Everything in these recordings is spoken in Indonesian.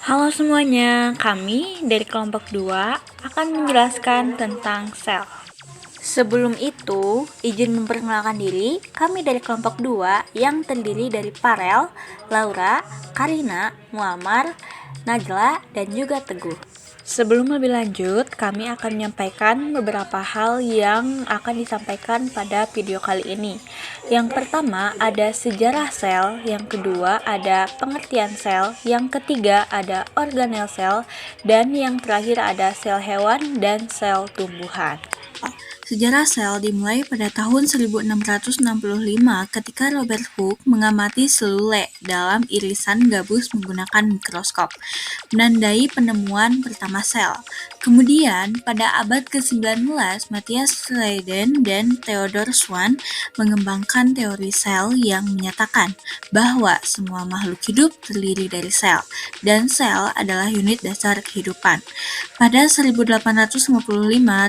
Halo semuanya, kami dari kelompok 2 akan menjelaskan tentang sel. Sebelum itu, izin memperkenalkan diri, kami dari kelompok 2 yang terdiri dari Farel, Laura, Karina, Muammar, Najla, dan juga Teguh. Sebelum lebih lanjut, kami akan menyampaikan beberapa hal yang akan disampaikan pada video kali ini. Yang pertama ada sejarah sel, yang kedua ada pengertian sel, yang ketiga ada organel sel, dan yang terakhir ada sel hewan dan sel tumbuhan. Sejarah sel dimulai pada tahun 1665 ketika Robert Hooke mengamati selule dalam irisan gabus menggunakan mikroskop, menandai penemuan pertama sel. Kemudian, pada abad ke-19, Matthias Leiden dan Theodor Schwann mengembangkan teori sel yang menyatakan bahwa semua makhluk hidup terdiri dari sel, dan sel adalah unit dasar kehidupan. Pada 1855,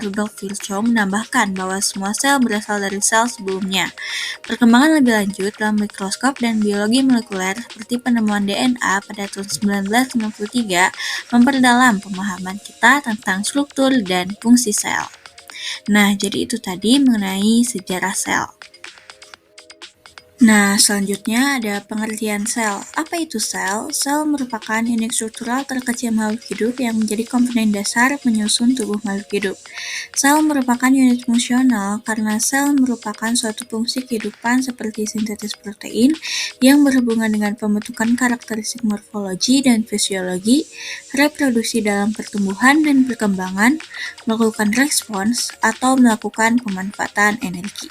Rudolf Virchow menambahkan bahwa semua sel berasal dari sel sebelumnya. Perkembangan lebih lanjut dalam mikroskop dan biologi molekuler seperti penemuan DNA pada tahun 1953 memperdalam pemahaman kita tentang struktur dan fungsi sel. Nah, jadi itu tadi mengenai sejarah sel. Nah, selanjutnya ada pengertian sel. Apa itu sel? Sel merupakan unit struktural terkecil makhluk hidup yang menjadi komponen dasar penyusun tubuh makhluk hidup. Sel merupakan unit fungsional karena sel merupakan suatu fungsi kehidupan seperti sintesis protein yang berhubungan dengan pembentukan karakteristik morfologi dan fisiologi, reproduksi dalam pertumbuhan dan perkembangan, melakukan respons, atau melakukan pemanfaatan energi.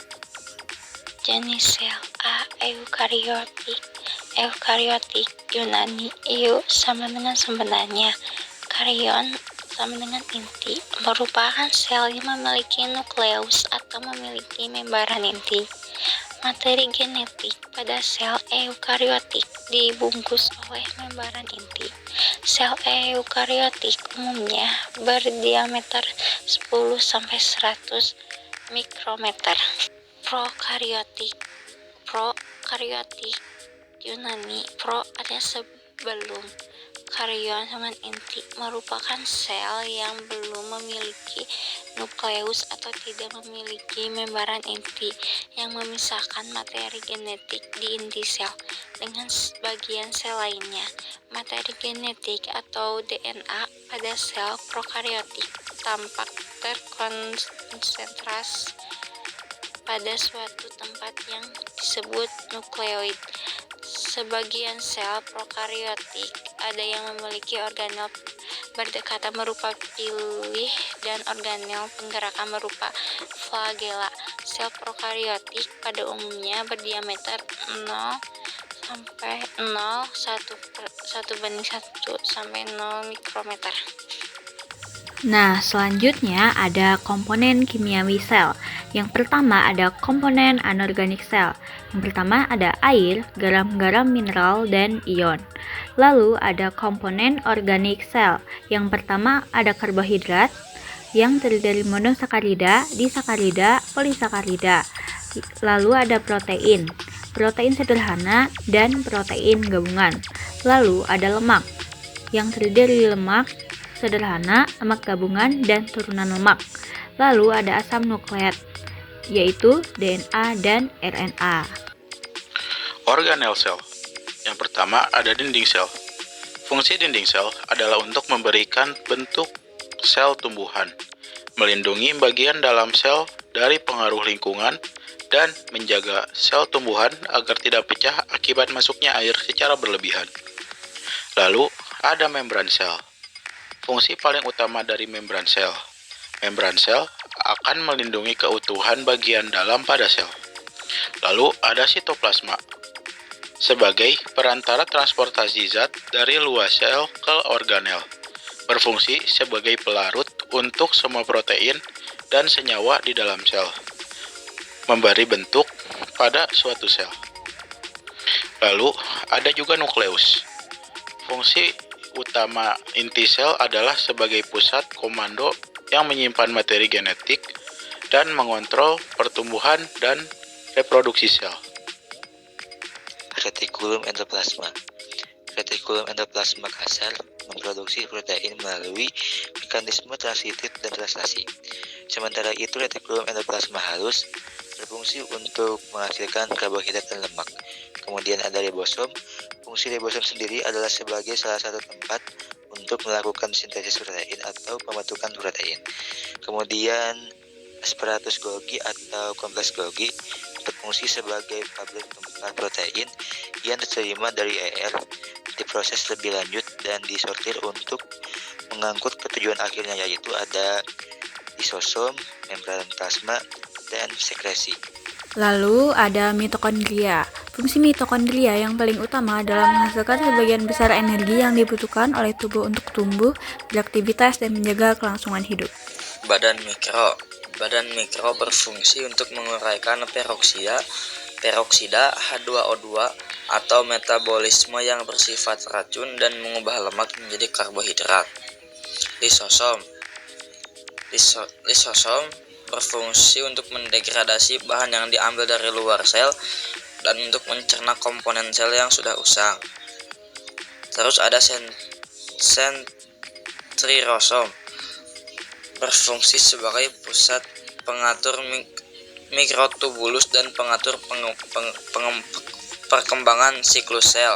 Jenis sel A. Eukariotik. Eukariotik Yunani Eu sama dengan sebenarnya. Karyon sama dengan inti, merupakan sel yang memiliki nukleus atau memiliki membran inti. Materi genetik pada sel eukariotik dibungkus oleh membran inti. Sel eukariotik umumnya berdiameter 10-100 mikrometer. Prokaryotik Yunani pro artinya sebelum, karyon sama inti merupakan sel yang belum memiliki nukleus atau tidak memiliki membran inti yang memisahkan materi genetik di inti sel dengan bagian sel lainnya. Materi genetik atau DNA pada sel prokaryotik tampak terkonsentrasi pada suatu tempat yang disebut nukleoid. Sebagian sel prokaryotik ada yang memiliki organel berdekatan berupa pilih dan organel penggerakan berupa flagella. Sel prokaryotik pada umumnya berdiameter 0 sampai 0 1:1 sampai 0 mikrometer. Nah, selanjutnya ada komponen kimiawi sel. Yang pertama ada komponen anorganik sel. Yang pertama ada air, garam-garam mineral, dan ion. Lalu ada komponen organik sel. Yang pertama ada karbohidrat yang terdiri dari monosakarida, disakarida, polisakarida. Lalu ada protein, protein sederhana, dan protein gabungan. Lalu ada lemak yang terdiri dari lemak sederhana, lemak gabungan, dan turunan lemak. Lalu ada asam nukleat, yaitu DNA dan RNA. Organel sel. Yang pertama ada dinding sel. Fungsi dinding sel adalah untuk memberikan bentuk sel tumbuhan, melindungi bagian dalam sel dari pengaruh lingkungan, dan menjaga sel tumbuhan agar tidak pecah akibat masuknya air secara berlebihan. Lalu ada membran sel. Fungsi paling utama dari membran sel akan melindungi keutuhan bagian dalam pada sel. Lalu ada sitoplasma sebagai perantara transportasi zat dari luar sel ke organel, berfungsi sebagai pelarut untuk semua protein dan senyawa di dalam sel, memberi bentuk pada suatu sel. Lalu ada juga nukleus. Fungsi utama inti sel adalah sebagai pusat komando yang menyimpan materi genetik dan mengontrol pertumbuhan dan reproduksi sel. Retikulum endoplasma. Retikulum endoplasma kasar memproduksi protein melalui mekanisme transitif dan translasi. Sementara itu, retikulum endoplasma halus berfungsi untuk menghasilkan karbohidrat dan lemak. Kemudian ada ribosom. Fungsi ribosom sendiri adalah sebagai salah satu tempat untuk melakukan sintesis protein atau pembentukan protein. Kemudian apparatus Golgi atau kompleks Golgi berfungsi sebagai pabrik pembekal protein yang diterima dari ER, diproses lebih lanjut dan disortir untuk mengangkut ke tujuan akhirnya, yaitu ada lisosom, membran plasma, dan sekresi. Lalu ada mitokondria. Fungsi mitokondria yang paling utama adalah menghasilkan sebagian besar energi yang dibutuhkan oleh tubuh untuk tumbuh, beraktivitas, dan menjaga kelangsungan hidup. Badan mikro berfungsi untuk menguraikan peroksida H2O2 atau metabolisme yang bersifat racun dan mengubah lemak menjadi karbohidrat. Lisosom berfungsi untuk mendegradasi bahan yang diambil dari luar sel dan untuk mencerna komponen sel yang sudah usang. Terus ada sentriosom, berfungsi sebagai pusat pengatur mikrotubulus dan pengatur perkembangan siklus sel.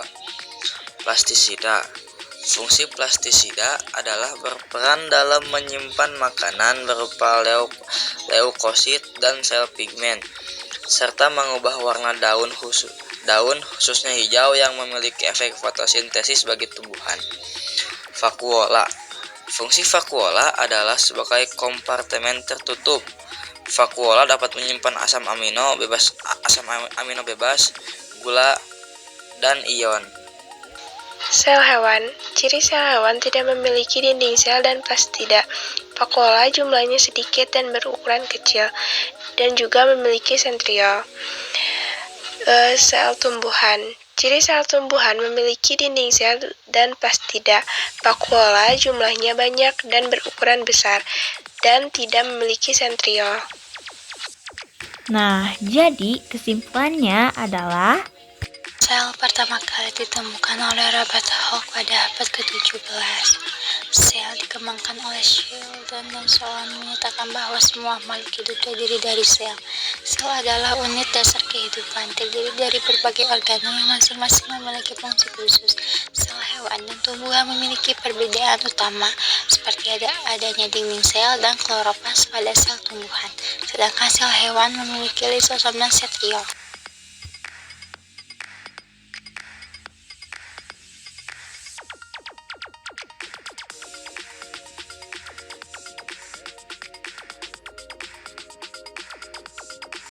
Plastisida. Fungsi plastisida adalah berperan dalam menyimpan makanan berupa leukosit dan sel pigmen, serta mengubah warna daun khususnya hijau yang memiliki efek fotosintesis bagi tumbuhan. Vakuola. Fungsi vakuola adalah sebagai kompartemen tertutup. Vakuola dapat menyimpan asam amino bebas, gula, dan ion. Sel hewan. Ciri sel hewan tidak memiliki dinding sel dan plastida. Vakuola jumlahnya sedikit dan berukuran kecil, dan juga memiliki sentriol. Sel tumbuhan. Ciri sel tumbuhan memiliki dinding sel dan plastida. Vakuola jumlahnya banyak dan berukuran besar, dan tidak memiliki sentriol. Nah, jadi kesimpulannya adalah Sel pertama kali ditemukan oleh Robert Hooke pada abad ke-17. Sel dikembangkan oleh Sheldon dan seolah menyatakan bahwa semua makhluk hidup terdiri dari sel. Sel adalah unit dasar kehidupan, terdiri dari berbagai organel yang masing-masing memiliki fungsi khusus. Sel hewan dan tumbuhan memiliki perbedaan utama, seperti adanya dinding sel dan kloroplas pada sel tumbuhan, sedangkan sel hewan memiliki lisosom dan sentriol.